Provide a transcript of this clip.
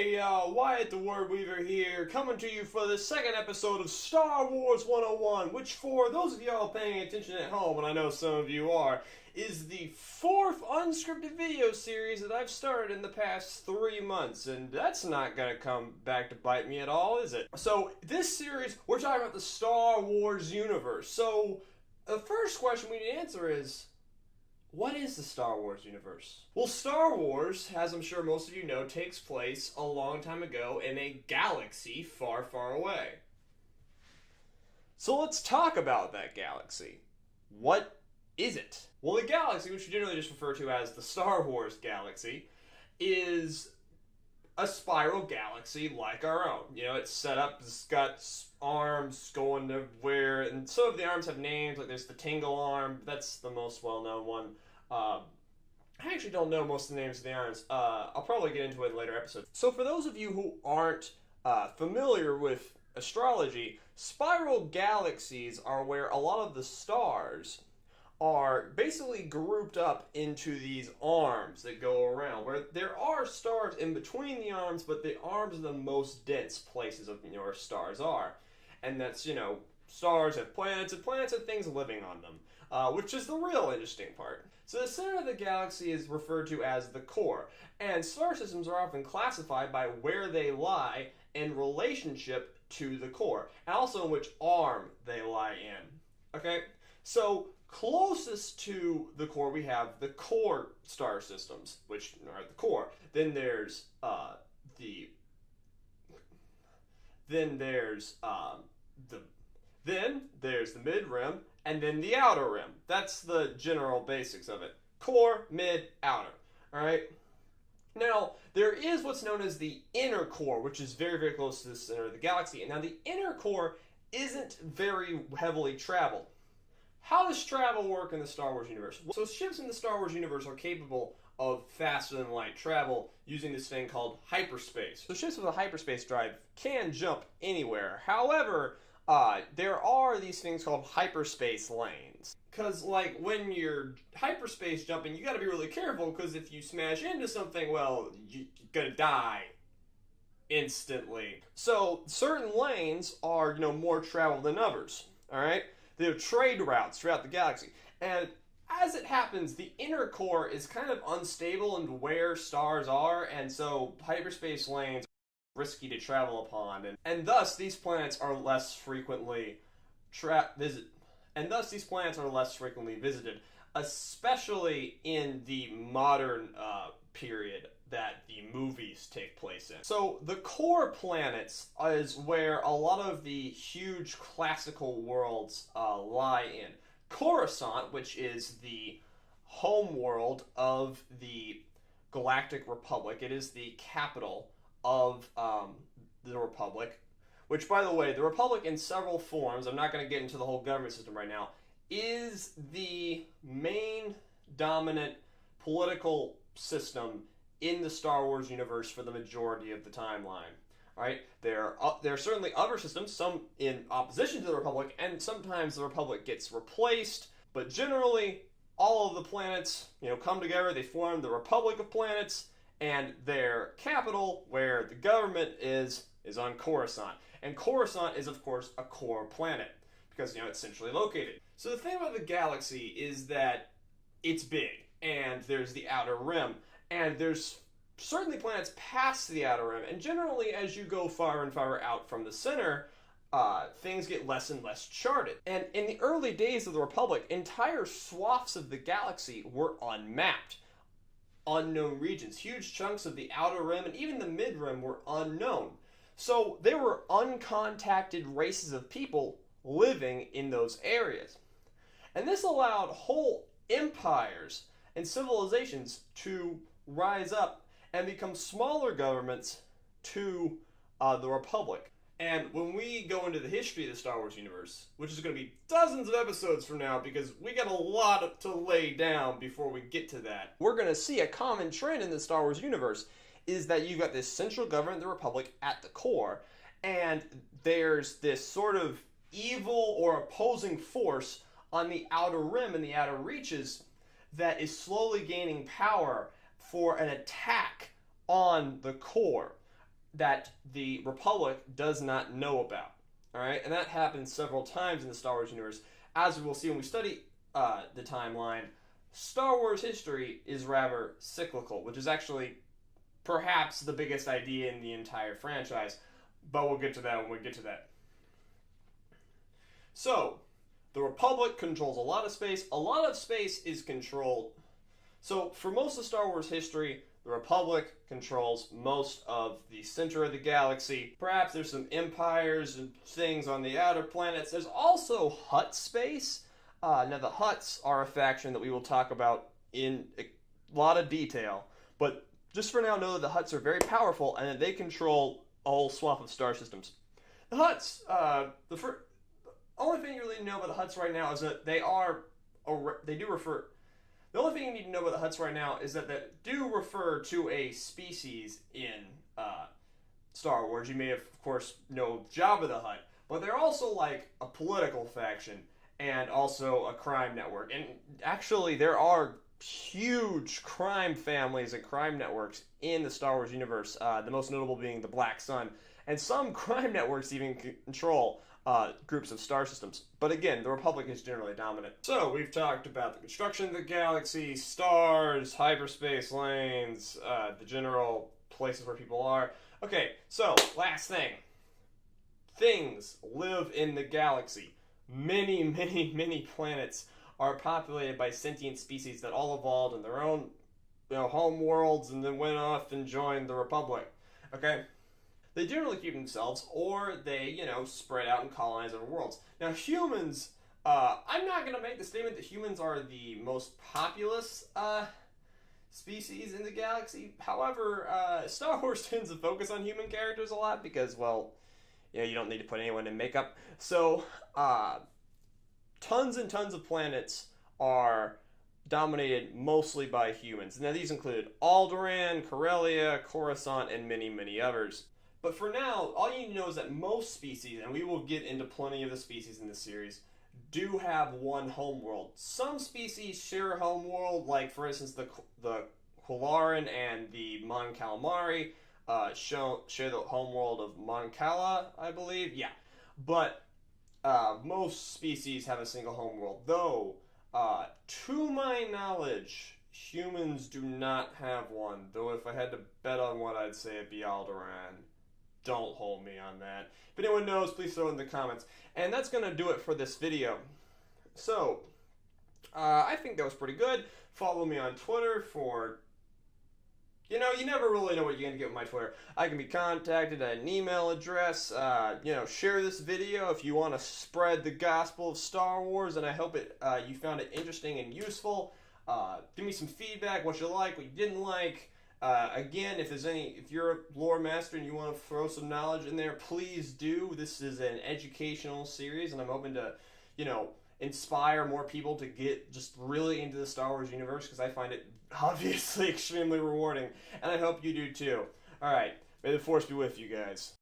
Wyatt the Word Weaver here, coming to you for the second episode of Star Wars 101, which for those of y'all paying attention at home, and I know some of you are, is the fourth unscripted video series that I've started in the past 3 months, and that's not gonna come back to bite me at all, is it? So, this series, we're talking about the Star Wars universe. So, the first question we need to answer is, what is the Star Wars universe? Well, Star Wars, as I'm sure most of you know, takes place a long time ago in a galaxy far, far away. So let's talk about that galaxy. What is it? Well, the galaxy, which we generally just refer to as the Star Wars galaxy, is a spiral galaxy like our own. You know, it's set up, it's got arms going to where, and some of the arms have names, like there's the Tingle arm, that's the most well-known one. I actually don't know most of the names of the arms. I'll probably get into it in later episodes. So for those of you who aren't familiar with astrology, spiral galaxies are where a lot of the stars are basically grouped up into these arms that go around, where there are stars in between the arms, but the arms are the most dense places of where stars are. And that's, you know, stars have planets, and planets have things living on them, which is the real interesting part. So the center of the galaxy is referred to as the core, and star systems are often classified by where they lie in relationship to the core, and also in which arm they lie in. Okay? So closest to the core, we have the core star systems, which are at the core. Then there's the mid rim, and then the outer rim. That's the general basics of it. Core, mid, outer. All right. Now, there is what's known as the inner core, which is very, very close to the center of the galaxy. And now the inner core isn't very heavily traveled. How does travel work in the Star Wars universe? So ships in the Star Wars universe are capable of faster than light travel using this thing called hyperspace. So ships with a hyperspace drive can jump anywhere. However, there are these things called hyperspace lanes. Because, like, when you're hyperspace jumping, you gotta be really careful, because if you smash into something, well, you're gonna die instantly. So, certain lanes are, you know, more traveled than others, alright? There are trade routes throughout the galaxy. And as it happens, the inner core is kind of unstable in where stars are, and so hyperspace lanes are risky to travel upon, and thus these planets are less frequently visited, especially in the modern period that the movies take place in. So the core planets is where a lot of the huge classical worlds lie in. Coruscant, which is the home world of the Galactic Republic, it is the capital of the Republic, which, by the way, the Republic in several forms, I'm not going to get into the whole government system right now, is the main dominant political system in the Star Wars universe for the majority of the timeline. Right? There are certainly other systems, some in opposition to the Republic, and sometimes the Republic gets replaced, but generally all of the planets, you know, come together, they form the Republic of Planets, and their capital, where the government is on Coruscant. And Coruscant is, of course, a core planet, because, you know, it's centrally located. So the thing about the galaxy is that it's big, and there's the outer rim, and there's certainly planets past the outer rim, and generally as you go far and farther out from the center, things get less and less charted. And in the early days of the Republic, entire swaths of the galaxy were unmapped. Unknown regions. Huge chunks of the outer rim and even the mid rim were unknown. So there were uncontacted races of people living in those areas. And this allowed whole empires and civilizations to rise up and become smaller governments to the Republic. And when we go into the history of the Star Wars universe, which is going to be dozens of episodes from now because we got a lot to lay down before we get to that, we're going to see a common trend in the Star Wars universe is that you've got this central government, the Republic, at the core, and there's this sort of evil or opposing force on the outer rim and the outer reaches that is slowly gaining power for an attack on the core. that the Republic does not know about. All right, and that happens several times in the Star Wars universe, as we will see when we study the timeline. Star Wars history is rather cyclical, which is actually perhaps the biggest idea in the entire franchise, but we'll get to that when we get to that. So, the Republic controls a lot of space. A lot of space is controlled. So, for most of Star Wars history, the Republic controls most of the center of the galaxy. Perhaps there's some empires and things on the outer planets. There's also Hutt space. Now, the Hutts are a faction that we will talk about in a lot of detail. But just for now, know that the Hutts are very powerful and that they control a whole swath of star systems. The Hutts, the only thing you really need to know about the Hutts right now is that they do refer. The only thing you need to know about the Hutts right now is that they do refer to a species in Star Wars. You may have, of course, know Jabba the Hutt, but they're also like a political faction and also a crime network. And actually, there are huge crime families and crime networks in the Star Wars universe, the most notable being the Black Sun. And some crime networks even control groups of star systems. But again, the Republic is generally dominant. So, we've talked about the construction of the galaxy, stars, hyperspace lanes, the general places where people are. Okay, so, last thing. Things live in the galaxy. Many, many, many planets are populated by sentient species that all evolved in their own, home worlds and then went off and joined the Republic. Okay? They generally keep themselves, or they, spread out and colonize other worlds. Now, humans, I'm not going to make the statement that humans are the most populous species in the galaxy. However, Star Wars tends to focus on human characters a lot because, you don't need to put anyone in makeup. So, tons and tons of planets are dominated mostly by humans. Now, these include Alderaan, Corellia, Coruscant, and many, many others. But for now, all you need to know is that most species, and we will get into plenty of the species in this series, do have one homeworld. Some species share a homeworld, like, for instance, the Quilaren and the Mon Calamari share the homeworld of Mon Cala, I believe. Yeah. But most species have a single homeworld, though, to my knowledge, humans do not have one. Though if I had to bet on one, I'd say it'd be Alderaan. Don't hold me on that. If anyone knows, please throw it in the comments. And that's going to do it for this video. So, I think that was pretty good. Follow me on Twitter for... you never really know what you're going to get with my Twitter. I can be contacted at an email address. Share this video if you want to spread the gospel of Star Wars, and I hope you found it interesting and useful. Give me some feedback, what you like, what you didn't like. Again, if you're a lore master and you want to throw some knowledge in there, please do. This is an educational series, and I'm hoping to, inspire more people to get just really into the Star Wars universe, because I find it obviously extremely rewarding, and I hope you do too. Alright, may the Force be with you guys.